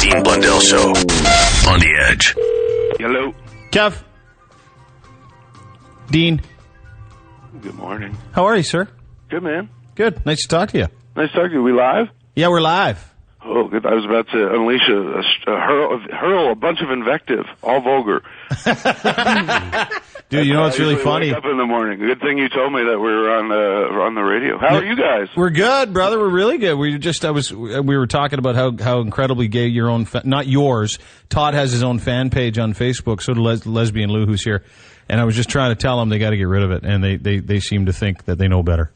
Dean Blundell Show. On the Edge. Hello. Kev. Dean. Good morning. How are you, sir? Good, man. Good. Nice to talk to you. Nice talking to you. We live? Yeah, we're live. Oh, good. I was about to unleash hurl a bunch of invective, all vulgar. Dude, you know what's really funny? Wake up in the morning. Good thing you told me that we were on the radio. How are you guys? We're good, brother. We're really good. We were talking about how incredibly gay your own, not yours. Todd has his own fan page on Facebook. So does Lesbian Lou, who's here. And I was just trying to tell them they got to get rid of it, and they seem to think that they know better.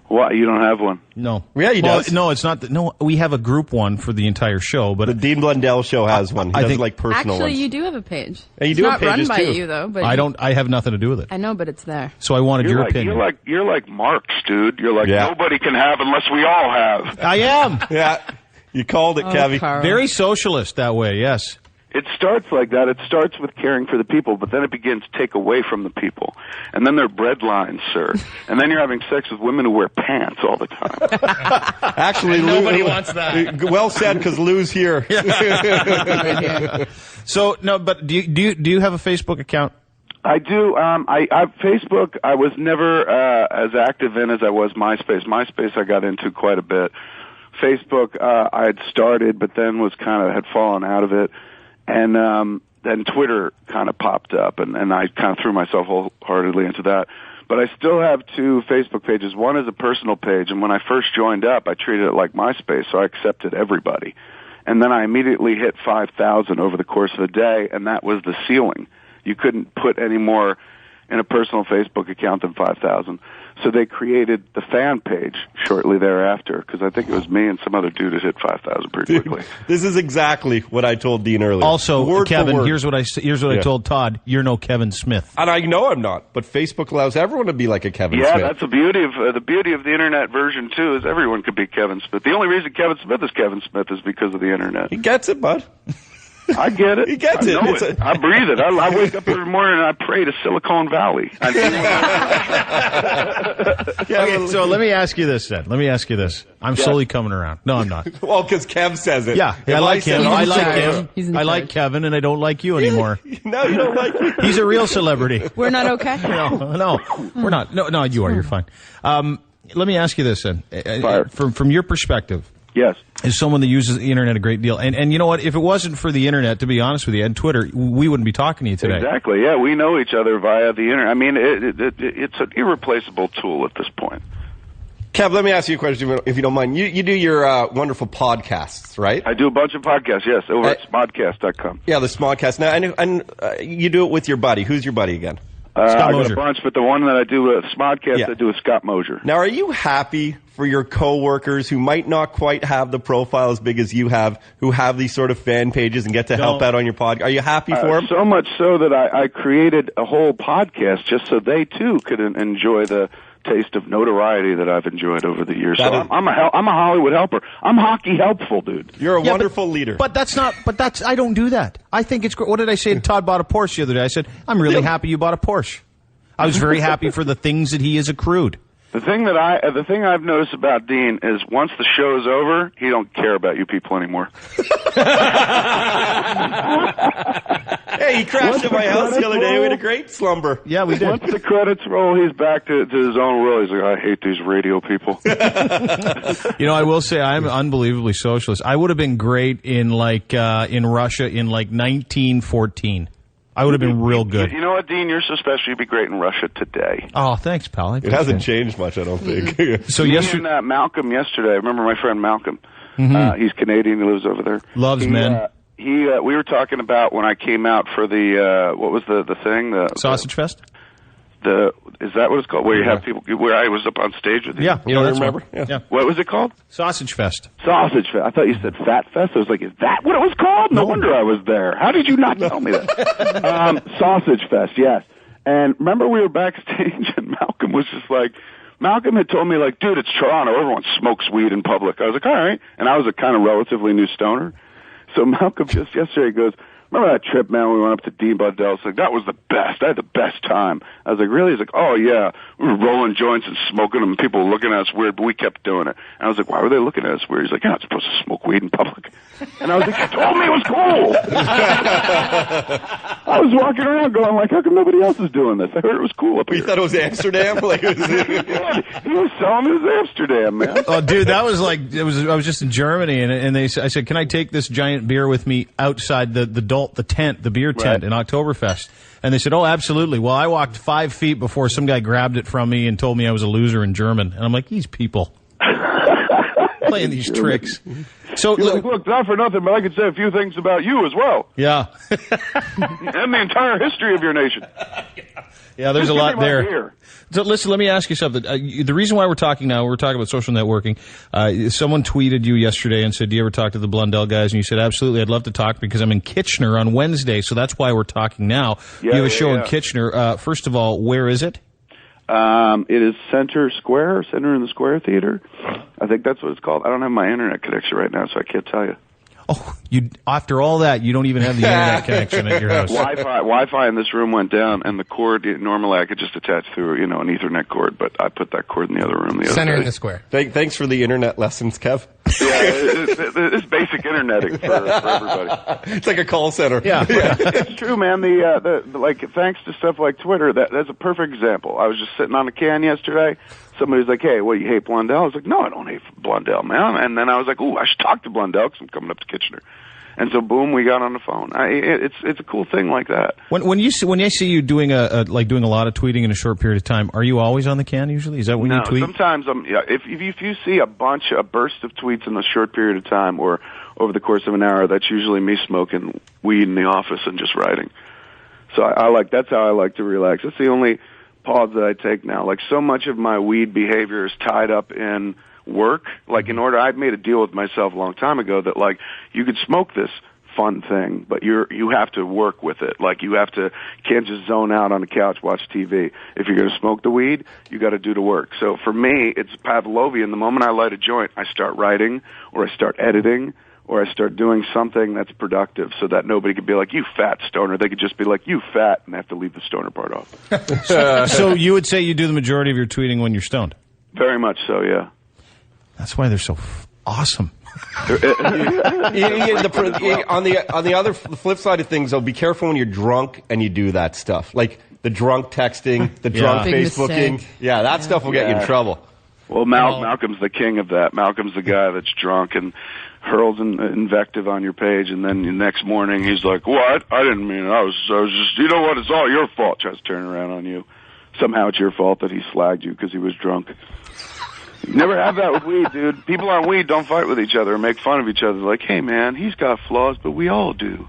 What? You don't have one? No. Yeah, he does. No, it's not. No, we have a group one for the entire show, but the Dean Blundell Show has one. He does like personal Actually, ones. you do have a page. Yeah, you it's do not have pages run by too. you though. But I have nothing to do with it. I know, but it's there. So I wanted your opinion. You're like Marx, dude. You're like nobody can have unless we all have. I am. Yeah, you called it, Kevy. Carl. Very socialist that way. Yes. It starts like that. It starts with caring for the people, but then it begins to take away from the people. And then they're bread lines, sir. And then you're having sex with women who wear pants all the time. Actually, nobody Lou, wants that. Well said, because Lou's here. So no, but do you have a Facebook account? I do. I Facebook. I was never as active in as I was MySpace. MySpace I got into quite a bit. Facebook I had started, but then had fallen out of it. And then Twitter kind of popped up, and I kind of threw myself wholeheartedly into that. But I still have two Facebook pages. One is a personal page, and when I first joined up, I treated it like MySpace, so I accepted everybody. And then I immediately hit 5,000 over the course of the day, and that was the ceiling. You couldn't put any more in a personal Facebook account than 5,000. So they created the fan page shortly thereafter, because I think it was me and some other dude that hit 5,000 pretty quickly. This is exactly what I told Dean earlier. Also, word Kevin, for word. here's what I told Todd. You're no Kevin Smith. And I know I'm not, but Facebook allows everyone to be like a Kevin Smith. Yeah, that's the beauty of the internet version too. Is everyone could be Kevin Smith. The only reason Kevin Smith is because of the internet. He gets it, bud. I get it. He gets I know it. I breathe it. I wake up every morning and I pray to Silicon Valley. Okay, so let me ask you this then. I'm slowly coming around. No, I'm not. Well, because Kev says it. Yeah, I like him. I like Kevin, and I don't like you anymore. No, you don't like me. He's a real celebrity. We're not okay. No, we're not. No, you are. You're fine. Let me ask you this then. From your perspective. Yes. As someone that uses the internet a great deal. And you know what? If it wasn't for the internet, to be honest with you, and Twitter, we wouldn't be talking to you today. Exactly. Yeah, we know each other via the internet. I mean, it's an irreplaceable tool at this point. Kev, let me ask you a question, if you don't mind. You do your wonderful podcasts, right? I do a bunch of podcasts, yes, over at smodcast.com. Yeah, the Smodcast. Now, and you do it with your buddy. Who's your buddy again? Scott I Mosier. got a bunch, but the one that I do with Smodcast, I do with Scott Mosier. Now, are you happy for your coworkers who might not quite have the profile as big as you have, who have these sort of fan pages and get to help out on your podcast? Are you happy for them? So much so that I created a whole podcast just so they too could enjoy the taste of notoriety that I've enjoyed over the years. I'm a Hollywood helper. I'm hockey helpful, dude. You're a wonderful leader. But I don't do that. I think it's great. What did I say? Todd bought a Porsche the other day. I said, I'm really happy you bought a Porsche. I was very happy for the things that he has accrued. The thing I've noticed about Dean is once the show's over, he don't care about you people anymore. Hey, he crashed at my house the other day. We had a great slumber. Yeah, we did. Once the credits roll, he's back to his own world. He's like, I hate these radio people. You know, I will say I'm unbelievably socialist. I would have been great in Russia in 1914. I would have been real good. You know what, Dean? You're so special. You'd be great in Russia today. Oh, thanks, pal. It hasn't changed much, I don't think. So yesterday, Malcolm. Yesterday, I remember my friend Malcolm. He's Canadian. He lives over there. Loves men. We were talking about when I came out for the what was the thing? The Sausage Fest. Is that what it's called? Where you have people? Where I was up on stage with you? Yeah, you don't remember? Yeah. What was it called? Sausage Fest. Sausage Fest. I thought you said Fat Fest. I was like, is that what it was called? No wonder I was there. How did you not tell me that? Sausage Fest, yes. And remember we were backstage and Malcolm was just like, Malcolm had told me like, dude, it's Toronto. Everyone smokes weed in public. I was like, all right. And I was a kind of relatively new stoner. So Malcolm just yesterday goes, remember that trip, man, we went up to Dean Blundell. It's like, that was the best. I had the best time. I was like, really? He's like, oh, yeah. We were rolling joints and smoking them, and people were looking at us weird, but we kept doing it. And I was like, why were they looking at us weird? He's like, you're not supposed to smoke weed in public. And I was like, you told me it was cool. I was walking around going, like, how come nobody else is doing this? I heard it was cool up here. You thought it was Amsterdam? Like, it was... He was telling me it was Amsterdam, man. Oh, dude, that was like, I was just in Germany, and I said, can I take this giant beer with me outside the beer tent in Oktoberfest? And they said, oh, absolutely. Well, I walked 5 feet before some guy grabbed it from me and told me I was a loser in German. And I'm like, these people playing these tricks. So look, not for nothing, but I could say a few things about you as well. Yeah. And the entire history of your nation. Yeah, there's a lot there. So listen, let me ask you something. The reason why we're talking about social networking. Someone tweeted you yesterday and said, do you ever talk to the Blundell guys? And you said, absolutely, I'd love to talk because I'm in Kitchener on Wednesday, so that's why we're talking now. You have a show in Kitchener. First of all, where is it? It is Center in the Square Theater. I think that's what it's called. I don't have my internet connection right now, so I can't tell you. Oh, after all that, you don't even have the internet connection at your house. Wi-Fi in this room went down, and the cord, normally I could just attach through, an Ethernet cord, but I put that cord in the other room the other Center day. in the Square. Thanks for the internet lessons, Kev. Yeah, it's basic interneting for everybody. It's like a call center. Yeah. It's true, man. Thanks to stuff like Twitter, that's a perfect example. I was just sitting on a can yesterday. Somebody's like, hey, what, you hate Blundell? I was like, no, I don't hate Blundell, man. And then I was like, ooh, I should talk to Blundell because I'm coming up to Kitchener. And so, boom, we got on the phone. It's a cool thing like that. When I see you doing a lot of tweeting in a short period of time, are you always on the can usually? Is that when you tweet? No, sometimes if you see a burst of tweets in a short period of time or over the course of an hour, that's usually me smoking weed in the office and just writing. So that's how I like to relax. That's the only pause that I take now. Like, so much of my weed behavior is tied up in work. Like, I've made a deal with myself a long time ago that, like, you could smoke this fun thing, but you have to work with it. Like, you can't just zone out on the couch, watch TV. If you're going to smoke the weed, you got to do the work. So for me, it's Pavlovian. The moment I light a joint, I start writing, or I start editing, or I start doing something that's productive so that nobody could be like, you fat stoner. They could just be like, you fat, and have to leave the stoner part off. So you would say you do the majority of your tweeting when you're stoned? Very much so, yeah. That's why they're so awesome. On the flip side of things, though, be careful when you're drunk and you do that stuff. Like the drunk texting, the drunk Facebooking. Yeah, that stuff will get you in trouble. Well, Malcolm's the king of that. Malcolm's the guy that's drunk and hurls an invective on your page, and then the next morning he's like, what? I didn't mean it. I was just, you know what? It's all your fault. Tries to turn around on you. Somehow it's your fault that he slagged you because he was drunk. You never have that with weed, dude. People on weed don't fight with each other or make fun of each other. Like, hey, man, he's got flaws, but we all do.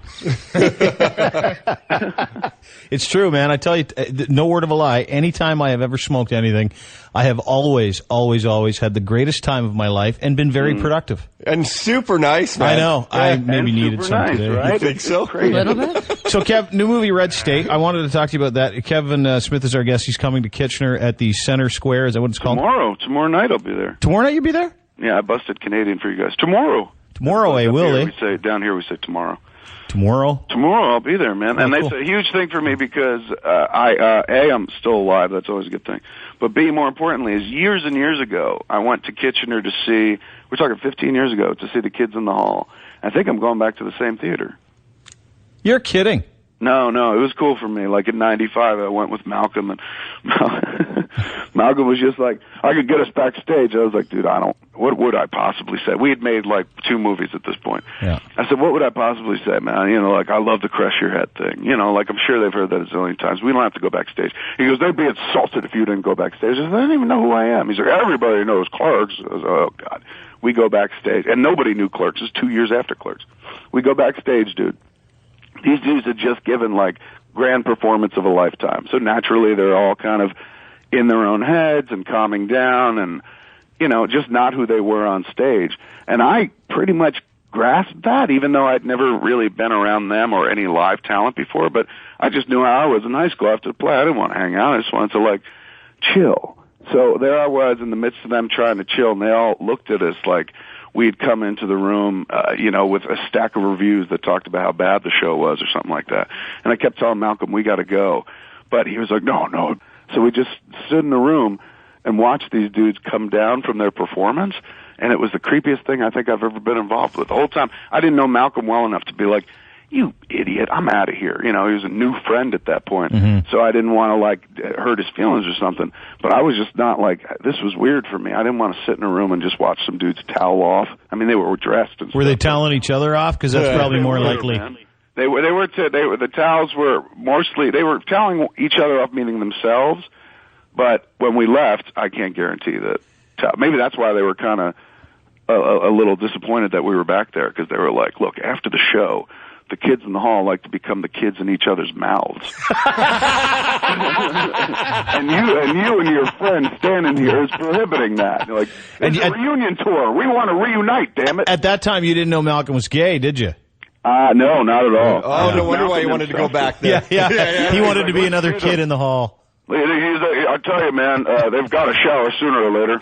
It's true, man. I tell you, no word of a lie. Anytime I have ever smoked anything, I have always had the greatest time of my life and been very productive. And super nice, man. I know. Yeah, I maybe needed some nice, today. Right? You think so? A little bit. So, Kev, new movie Red State. I wanted to talk to you about that. Kevin Smith is our guest. He's coming to Kitchener at the Center Square. Is that what it's called? Tomorrow night I'll be there. Tomorrow night you'll be there? Yeah, I busted Canadian for you guys. Tomorrow, I will, eh? Down here we say tomorrow. Tomorrow I'll be there, man. And cool. It's a huge thing for me because I'm still alive. That's always a good thing. But B, more importantly, is years and years ago, I went to Kitchener to see, we're talking 15 years ago, to see The Kids in the Hall. I think I'm going back to the same theater. You're kidding. No, it was cool for me. Like in '95, I went with Malcolm, and Malcolm was just like, I could get us backstage. I was like, dude, what would I possibly say? We had made like 2 movies at this point. Yeah. I said, what would I possibly say, man? Like, I love the crush your head thing. Like, I'm sure they've heard that a zillion times. We don't have to go backstage. He goes, they'd be insulted if you didn't go backstage. I said, I don't even know who I am. He's like, everybody knows Clerks. I was like, oh, God. We go backstage, and nobody knew Clerks. It was 2 years after Clerks. We go backstage, dude. These dudes had just given, like, grand performance of a lifetime. So naturally, they're all kind of in their own heads and calming down and, just not who they were on stage. And I pretty much grasped that, even though I'd never really been around them or any live talent before. But I just knew how I was in high school after the play. I didn't want to hang out. I just wanted to, like, chill. So there I was in the midst of them trying to chill, and they all looked at us like we'd come into the room, with a stack of reviews that talked about how bad the show was or something like that. And I kept telling Malcolm, we got to go. But he was like, no. So we just stood in the room and watched these dudes come down from their performance. And it was the creepiest thing I think I've ever been involved with. The whole time, I didn't know Malcolm well enough to be like, you idiot, I'm out of here. He was a new friend at that point. Mm-hmm. So I didn't want to, hurt his feelings or something. But I was just not this was weird for me. I didn't want to sit in a room and just watch some dudes towel off. I mean, they were dressed and stuff. Were they toweling each other off? Because that's probably more likely. The towels were mostly, they were toweling each other off, meaning themselves. But when we left, I can't guarantee that. Maybe that's why they were kind of a little disappointed that we were back there, because they were like, look, after the show, the kids in the hall like to become the kids in each other's mouths. and you and your friend standing here is prohibiting that. You're like, it's a reunion tour. We want to reunite, damn it. At that time, you didn't know Malcolm was gay, did you? No, not at all. Oh, no wonder why you wanted to go back there. Yeah. He wanted to be another kid in the hall. I tell you, man, they've got to shower sooner or later.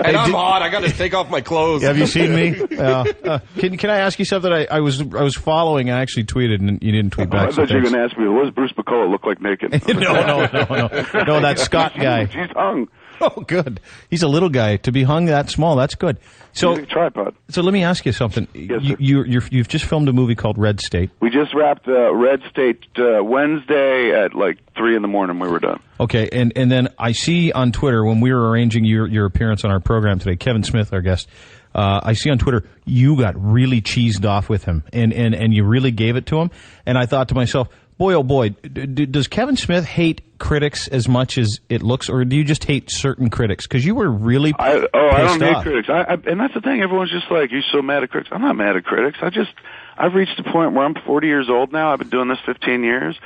And I'm hot. I got to take off my clothes. Have you seen me? Can I ask you something? I was following. I actually tweeted, and you didn't tweet back. I thought you were going to ask me, what does Bruce Picola look like naked? No, that Scott guy. He's hung. Oh, good. He's a little guy. To be hung that small, that's good. So, tripod. So let me ask you something. Yes, you've just filmed a movie called Red State. We just wrapped Red State Wednesday at 3 in the morning. We were done. Okay, and then I see on Twitter, when we were arranging your appearance on our program today, Kevin Smith, our guest, I see on Twitter you got really cheesed off with him, and you really gave it to him. And I thought to myself, boy, oh boy, does Kevin Smith hate critics as much as it looks, or do you just hate certain critics? Because you were really I don't hate critics. And that's the thing. Everyone's just like, you're so mad at critics. I'm not mad at critics. I've reached a point where I'm 40 years old now. I've been doing this 15 years.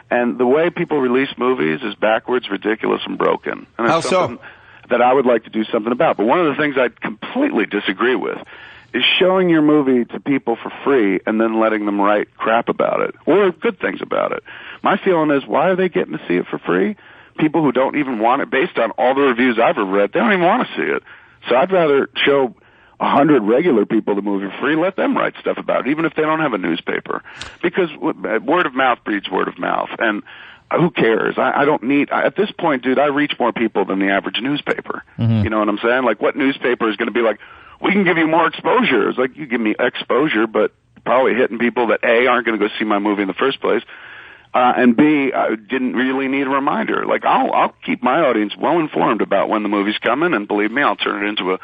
And the way people release movies is backwards, ridiculous, and broken. And how so? That I would like to do something about. But one of the things I completely disagree with is showing your movie to people for free and then letting them write crap about it or good things about it. My feeling is, why are they getting to see it for free? People who don't even want it, based on all the reviews I've ever read, they don't even want to see it. So I'd rather show 100 regular people the movie for free, let them write stuff about it, even if they don't have a newspaper. Because word of mouth breeds word of mouth. And who cares? I don't need, at this point, dude, I reach more people than the average newspaper. Mm-hmm. You know what I'm saying? Like, what newspaper is going to be like, we can give you more exposure? It's like, you give me exposure, but probably hitting people that A, aren't going to go see my movie in the first place, and B, I didn't really need a reminder. Like, I'll keep my audience well informed about when the movie's coming, and believe me, I'll turn it into a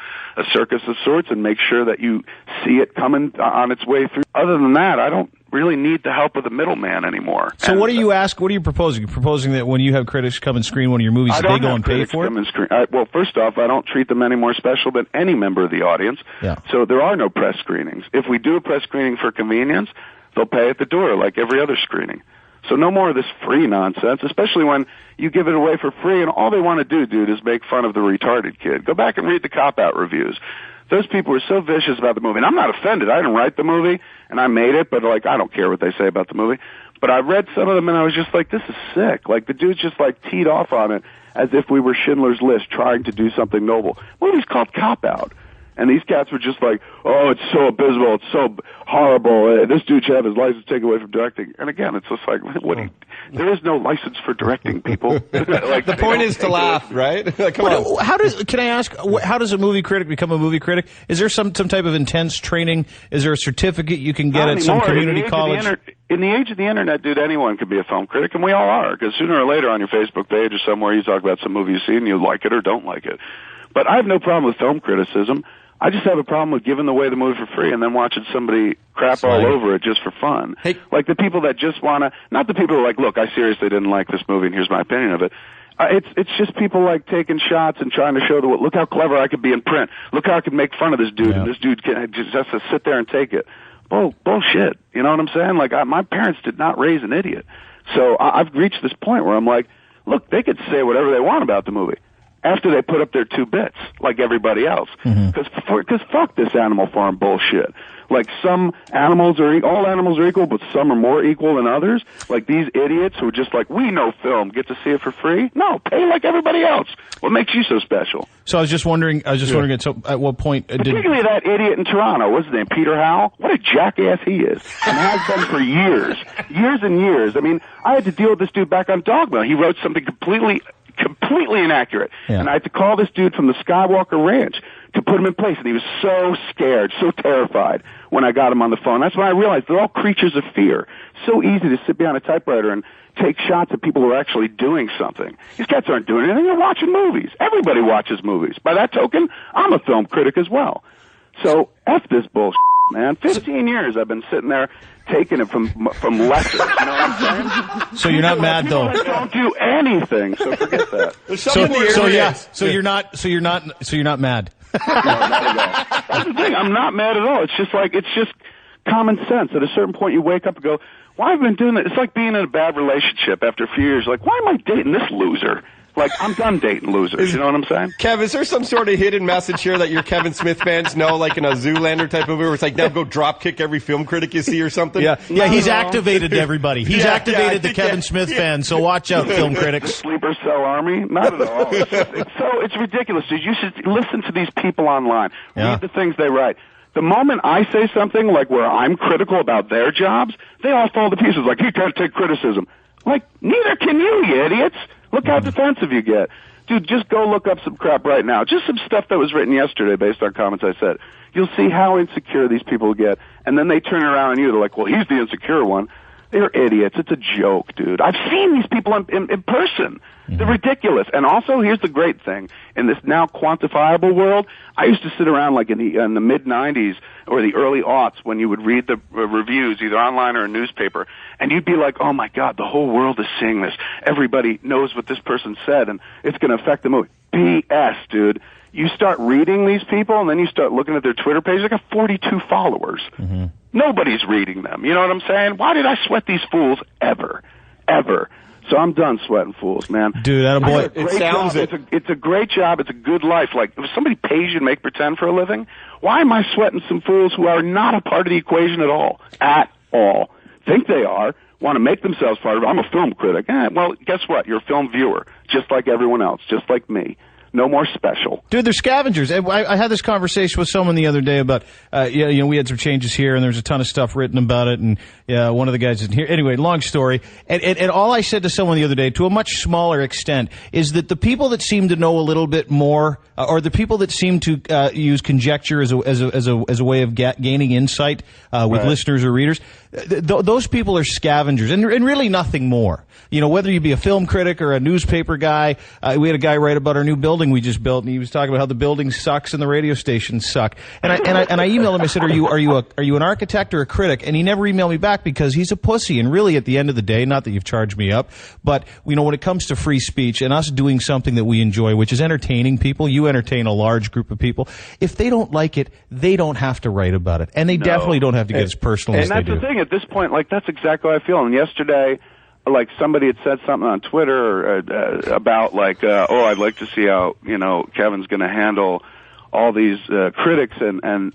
circus of sorts and make sure that you see it coming on its way through. Other than that, I don't really need the help of the middleman anymore. So what do you ask? What are you proposing? You're proposing that when you have critics come and screen one of your movies, they go and pay for it? Well, first off, I don't treat them any more special than any member of the audience. Yeah. So there are no press screenings. If we do a press screening for convenience, they'll pay at the door like every other screening. So no more of this free nonsense, especially when you give it away for free and all they want to do, dude, is make fun of the retarded kid. Go back and read the cop-out reviews. Those people were so vicious about the movie. And I'm not offended. I didn't write the movie, and I made it, but, I don't care what they say about the movie. But I read some of them, and I was just like, this is sick. Like, the dude's just, teed off on it as if we were Schindler's List trying to do something noble. The movie's called Cop-Out. And these cats were just like, oh, it's so abysmal, it's so horrible. This dude should have his license taken away from directing. And again, it's just like, there is no license for directing, people. The point is to laugh, right? Come on. Can I ask, how does a movie critic become a movie critic? Is there some type of intense training? Is there a certificate you can get at some community college? In the age of the internet, dude, anyone could be a film critic, and we all are. Because sooner or later on your Facebook page or somewhere, you talk about some movie you've seen, you like it or don't like it. But I have no problem with film criticism. I just have a problem with giving away the movie for free and then watching somebody crap all over it just for fun. Hey. Like the people that just want to, not the people who are like, look, I seriously didn't like this movie and here's my opinion of it. It's just people taking shots and trying to show look how clever I could be in print. Look how I could make fun of this dude, and this dude just has to sit there and take it. Bullshit. You know what I'm saying? My parents did not raise an idiot. So I've reached this point where I'm like, look, they could say whatever they want about the movie after they put up their 2 bits, like everybody else. Because fuck this Animal Farm bullshit. Like some animals all animals are equal, but some are more equal than others. Like these idiots who are just like, we know film, get to see it for free. No, pay like everybody else. What makes you so special? So I was just wondering, so at what point particularly that idiot in Toronto, what's his name, Peter Howell? What a jackass he is, and has been for years and years. I mean, I had to deal with this dude back on Dogma. He wrote something completely inaccurate, and I had to call this dude from the Skywalker Ranch to put him in place, and he was so scared, so terrified when I got him on the phone. That's when I realized they're all creatures of fear. So easy to sit behind a typewriter and take shots at people who are actually doing something. These cats aren't doing anything. They're watching movies. Everybody watches movies. By that token, I'm a film critic as well. So F this bullshit, man. 15 years I've been sitting there taking it from lessons. You know what I'm saying? So you're not mad though. Don't do anything. So forget that. So you're not mad. No, not at all. That's the thing. I'm not mad at all. It's just common sense. At a certain point, you wake up and go, why have I been doing that? It's like being in a bad relationship after a few years. Like, why am I dating this loser? Like, I'm done dating losers. You know what I'm saying? Kev, is there some sort of hidden message here that your Kevin Smith fans know, like in a Zoolander type of movie where it's like, now go drop kick every film critic you see or something? Yeah, he's activated everybody. He's activated the Kevin Smith fans, so watch out, film critics. Sleeper cell army? Not at all. It's ridiculous, dude. You should listen to these people online. Read the things they write. The moment I say something like where I'm critical about their jobs, they all fall to pieces like, you can't take criticism. Like, neither can you idiots. Look how defensive you get. Dude, just go look up some crap right now. Just some stuff that was written yesterday based on comments I said. You'll see how insecure these people get. And then they turn around on you. They're like, well, he's the insecure one. They're idiots. It's a joke, dude. I've seen these people in person. They're ridiculous. And also, here's the great thing. In this now quantifiable world, I used to sit around like in the mid-'90s or the early aughts when you would read the reviews, either online or a newspaper, and you'd be like, oh, my God, the whole world is seeing this. Everybody knows what this person said, and it's going to affect the movie. BS, dude. You start reading these people, and then you start looking at their Twitter page. They got 42 followers. Nobody's reading them. You know what I'm saying? Why did I sweat these fools ever? So I'm done sweating fools, man. Dude, attaboy. It's a great job. It's a good life. Like, if somebody pays you to make pretend for a living, why am I sweating some fools who are not a part of the equation at all? At all. Think they are. Want to make themselves part of it. I'm a film critic. Well, guess what? You're a film viewer, just like everyone else, just like me. No more special. Dude, they're scavengers. I had this conversation with someone the other day about, we had some changes here, and there's a ton of stuff written about it, and one of the guys isn't here. Anyway, long story. And all I said to someone the other day, to a much smaller extent, is that the people that seem to know a little bit more, or the people that seem to use conjecture as a way of gaining insight with listeners or readers, those people are scavengers, and really nothing more. You know, whether you be a film critic or a newspaper guy, we had a guy write about our new building we just built, and he was talking about how the building sucks and the radio stations suck. And I emailed him. I said, "Are you an architect or a critic?" And he never emailed me back because he's a pussy. And really, at the end of the day, not that you've charged me up, but when it comes to free speech and us doing something that we enjoy, which is entertaining people, you entertain a large group of people. If they don't like it, they don't have to write about it, and they definitely don't have to get as personal as they do. And that's the thing. At this point, like, that's exactly how I feel. And yesterday, like, somebody had said something on Twitter about, like, I'd like to see how, Kevin's going to handle all these critics and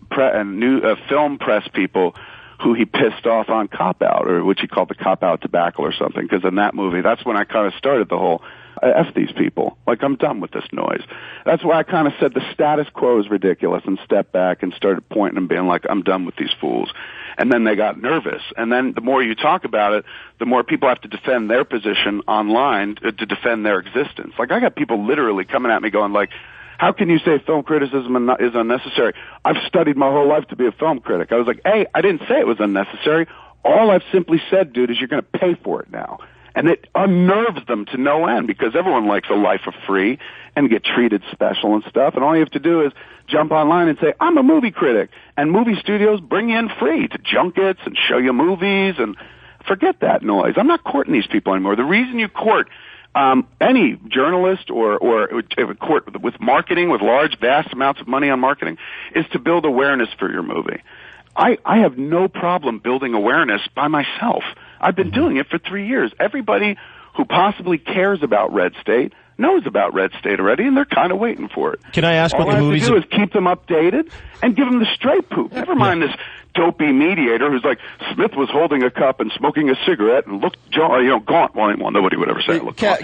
new film press people who he pissed off on Cop Out, or which he called the Cop Out debacle or something, because in that movie, that's when I kind of started the whole F these people. Like, I'm done with this noise. That's why I kind of said the status quo is ridiculous and stepped back and started pointing and being like, I'm done with these fools. And then they got nervous. And then the more you talk about it, the more people have to defend their position online to defend their existence. Like, I got people literally coming at me going like, how can you say film criticism is unnecessary? I've studied my whole life to be a film critic. I was like, hey, I didn't say it was unnecessary. All I've simply said, dude, is you're going to pay for it now. And it unnerves them to no end because everyone likes a life of free and get treated special and stuff. And all you have to do is jump online and say, I'm a movie critic. And movie studios bring you in free to junkets and show you movies. And forget that noise. I'm not courting these people anymore. The reason you court any journalist or court with marketing, with large, vast amounts of money on marketing, is to build awareness for your movie. I have no problem building awareness by myself. I've been doing it for 3 years. Everybody who possibly cares about Red State knows about Red State already, and they're kind of waiting for it. Can I ask what the movies... All I have to do is keep them updated and give them the straight poop. Never mind this dopey mediator who's like, Smith was holding a cup and smoking a cigarette and looked, gaunt. Well, nobody would ever say it looked gaunt.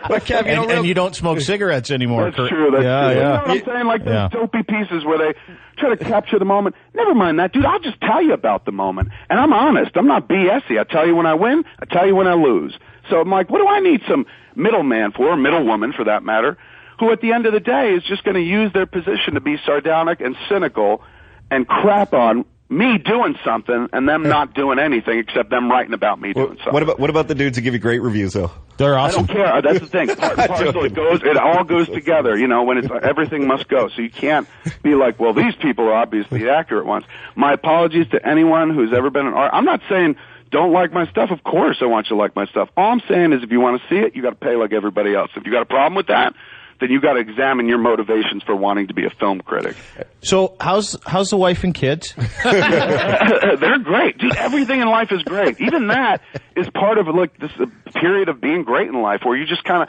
But Kev, and you don't smoke cigarettes anymore. That's true. That's true. Yeah. You know what I'm saying? Like those dopey pieces where they try to capture the moment. Never mind that, dude. I'll just tell you about the moment. And I'm honest. I'm not BS-y. I tell you when I win. I tell you when I lose. So I'm like, what do I need some middleman for, or middlewoman for that matter, who at the end of the day is just going to use their position to be sardonic and cynical and crap on me doing something and them not doing anything except them writing about me doing something. What about the dudes who give you great reviews, though? They're awesome. I don't care. That's the thing. It all goes together, when it's everything must go. So you can't be like, well, these people are obviously the accurate ones. My apologies to anyone who's ever been an art. I'm not saying don't like my stuff. Of course I want you to like my stuff. All I'm saying is if you want to see it, you got to pay like everybody else. If you got a problem with that, then you got to examine your motivations for wanting to be a film critic. So how's the wife and kids? They're great, dude. Everything in life is great. Even that is part of like this period of being great in life, where you just kind of,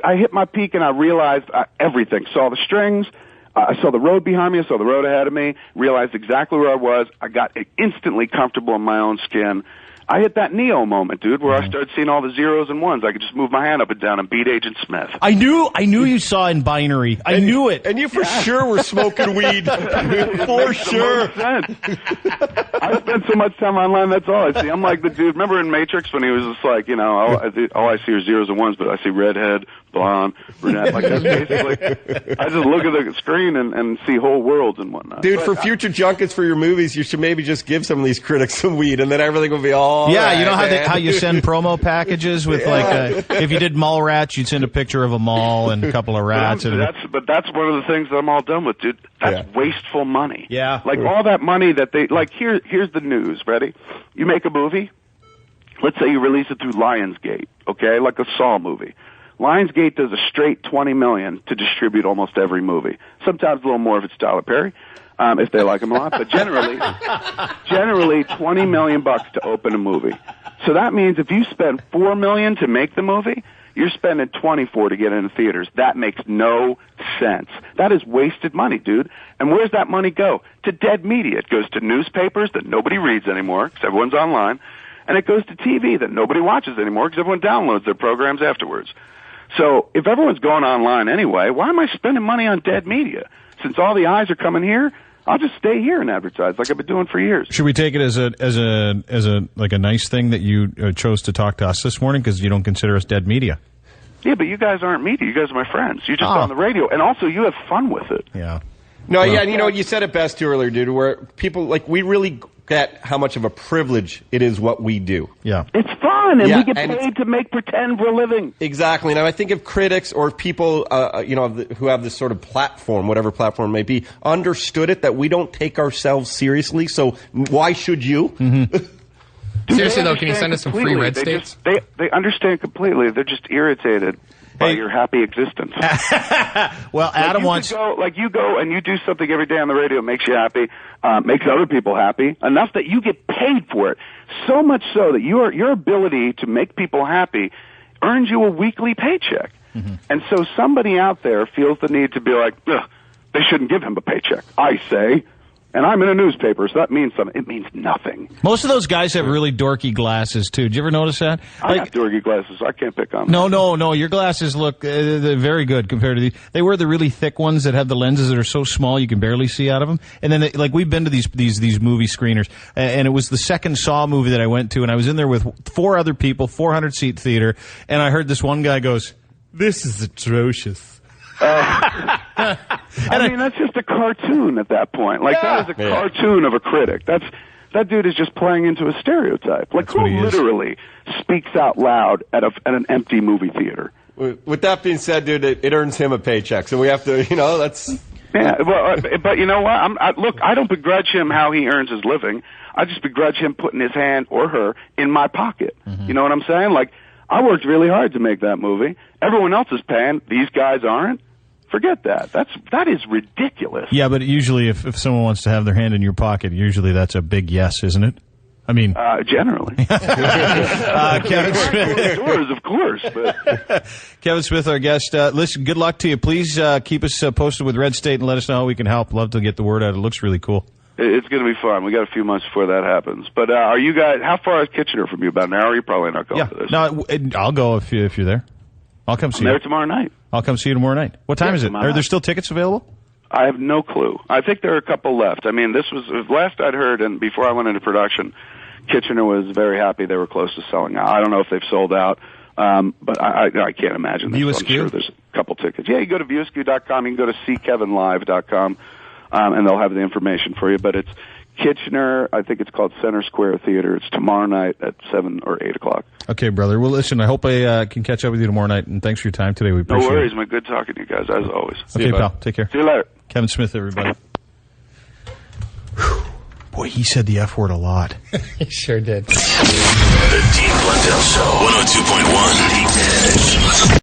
I hit my peak and I realized everything. Saw the strings. I saw the road behind me. I saw the road ahead of me. Realized exactly where I was. I got instantly comfortable in my own skin. I hit that Neo moment, dude, where I started seeing all the zeros and ones. I could just move my hand up and down and beat Agent Smith. I knew you saw in binary. I knew it. And you for sure were smoking weed. For sure. I spent so much time online, that's all I see. I'm like the dude, remember in Matrix when he was just like, all I see are zeros and ones, but I see redhead, blonde, brunette. Like that's basically, I just look at the screen and see whole worlds and whatnot. Dude, for future junkets for your movies, you should maybe just give some of these critics some weed, and then everything will be all right, you know how you send promo packages with if you did mall rats, you'd send a picture of a mall and a couple of rats. But that's one of the things that I'm all done with, dude. That's wasteful money. Yeah. Like all that money that they, like here's the news, ready? You make a movie, let's say you release it through Lionsgate, okay? Like a Saw movie. Lionsgate does a straight $20 million to distribute almost every movie. Sometimes a little more if it's Tyler Perry, if they like him a lot. But generally $20 million to open a movie. So that means if you spend $4 million to make the movie, you're spending $24 to get into theaters. That makes no sense. That is wasted money, dude. And where's that money go? To dead media. It goes to newspapers that nobody reads anymore because everyone's online. And it goes to TV that nobody watches anymore because everyone downloads their programs afterwards. So if everyone's going online anyway, why am I spending money on dead media? Since all the eyes are coming here, I'll just stay here and advertise like I've been doing for years. Should we take it as a like a nice thing that you chose to talk to us this morning because you don't consider us dead media? Yeah, but you guys aren't media. You guys are my friends. You're just on the radio, and also you have fun with it. Yeah. No, and you know what, you said it best too earlier, dude. Where people we really get how much of a privilege it is what we do. Yeah. It's fun, and we get paid to make pretend we're living. Exactly. Now, I think if critics or people, who have this sort of platform, whatever platform it may be, understood it, that we don't take ourselves seriously, so why should you? Mm-hmm. Seriously, though, can you send us some free red states? They understand completely. They're just irritated by your happy existence. Well, Adam wants... You go and you do something every day on the radio, makes you happy, makes other people happy, enough that you get paid for it. So much so that your ability to make people happy earns you a weekly paycheck. Mm-hmm. And so somebody out there feels the need to be like, ugh, they shouldn't give him a paycheck, I say. And I'm in a newspaper, so that means something. It means nothing. Most of those guys have really dorky glasses, too. Did you ever notice that? I have dorky glasses. I can't pick on them. No. Your glasses look they're very good compared to these. They wear the really thick ones that have the lenses that are so small you can barely see out of them. And then, we've been to these movie screeners, and it was the second Saw movie that I went to, and I was in there with 4 other people, 400-seat theater, and I heard this one guy goes, "This is atrocious." I mean, that's just a cartoon at that point. That is a cartoon of a critic. That dude is just playing into a stereotype. Like, who literally speaks out loud at an empty movie theater? With that being said, dude, it earns him a paycheck, so we have to, that's... Yeah, but you know what? Look, I don't begrudge him how he earns his living. I just begrudge him putting his hand or her in my pocket. Mm-hmm. You know what I'm saying? Like, I worked really hard to make that movie. Everyone else is paying. These guys aren't. Forget that. That is ridiculous. Yeah, but usually if someone wants to have their hand in your pocket, usually that's a big yes, isn't it? I mean, generally. Kevin Smith. Doors, of course. But. Kevin Smith, our guest. Listen, good luck to you. Please keep us posted with Red State and let us know how we can help. Love to get the word out. It looks really cool. It's going to be fun. We got a few months before that happens. But are you guys? How far is Kitchener from you? About an hour? You're probably not going for this. No, I'll go if you're there. I'll come see I'm you. there tomorrow night. I'll come see you tomorrow night. What time is it? Are there still tickets available? I have no clue. I think there are a couple left. I mean, this was last I'd heard, and before I went into production, Kitchener was very happy they were close to selling out. I don't know if they've sold out, but I can't imagine. View I'm sure there's a couple tickets. Yeah, you go to viewaskew.com. You can go to ckevinlive.com, and they'll have the information for you. But it's Kitchener. I think it's called Center Square Theater. It's tomorrow night at 7 or 8 o'clock. Okay, brother. Well, listen, I hope I can catch up with you tomorrow night, and thanks for your time today. We appreciate it. No worries, man. Good talking to you guys, as always. Okay, pal. Take care. See you later. Kevin Smith, everybody. Boy, he said the F word a lot. He sure did. The Dean Blundell Show, 102.1 The Edge.